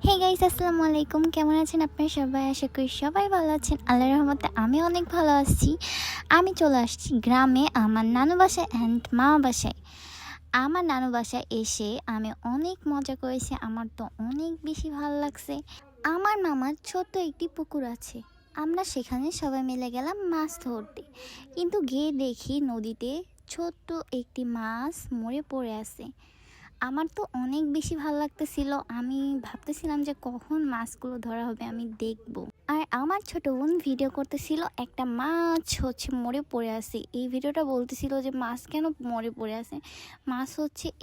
Hey guys, আসসালামু আলাইকুম। কেমন আছেন আপনারা সবাই? আশা করি সবাই ভালো আছেন। আল্লাহর রহমতে আমি অনেক ভালো আছি। আমি চলে আসছি গ্রামে আমার নানু বাসায় অ্যান্ড মামা বাসায়। আমার নানু বাসায় এসে আমি অনেক মজা করেছি। আমার তো অনেক বেশি ভালো লাগছে। আমার মামার ছোট্ট একটি পুকুর আছে। আমরা সেখানে সবাই মিলে গেলাম মাছ ধরতে, কিন্তু গিয়ে দেখি নদীতে ছোট্ট একটি মাছ মরে পড়ে আছে। আমার তো অনেক বেশি ভালো লাগতেছিল। আমি ভাবতেছিলাম যে কখন মাছগুলো ধরা হবে, আমি দেখব। আর আমার ছোট বোন ভিডিও করতেছিল, একটা মাছ মরে পড়ে আছে। এই ভিডিওটা বলতেছিল যে মাছ কেন মরে পড়ে আছে, মাছ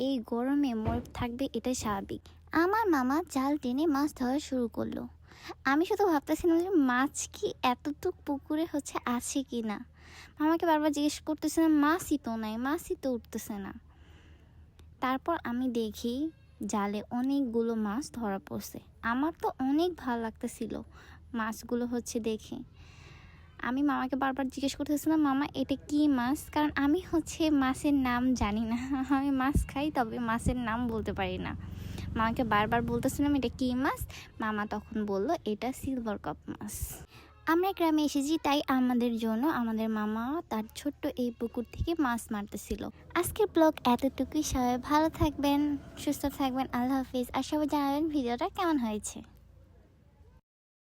এই গরমে মরে থাকবে, এটাই স্বাভাবিক। আমার মামা জাল টেনে মাছ ধরা শুরু করলো। আমি শুধু ভাবতেছিলাম যে মাছ কি এতটুক পুকুরে আছে কি না। মামাকে বারবার জিজ্ঞেস করতেছিলাম, মাছই তো নাই, মাছই তো উঠতেছে না। তারপর আমি দেখি জালে অনেকগুলো মাছ ধরা পড়ছে। আমার তো অনেক ভালো লাগতেছিল মাছগুলো দেখে। আমি মামাকে বারবার জিজ্ঞেস করতেছিলাম, মামা এটা কি মাছ? কারণ আমি মাছের নাম জানি না। আমি মাছ খাই, তবে মাছের নাম বলতে পারি না। মামাকে বারবার বলতেছিলাম এটা কি মাছ। মামা তখন বলল এটা সিলভার কাপ মাছ। আমরা গ্রামে এসেছি, তাই আমাদের জন্য আমাদের মামা তার ছোট্ট এই পুকুর থেকে মাছ মারতেছিল। আজকের ব্লগ এতটুকুই। সবাই ভালো থাকবেন, সুস্থ থাকবেন। আল্লাহ হাফিজ। আর সবাই জানাবেন ভিডিওটা কেমন হয়েছে।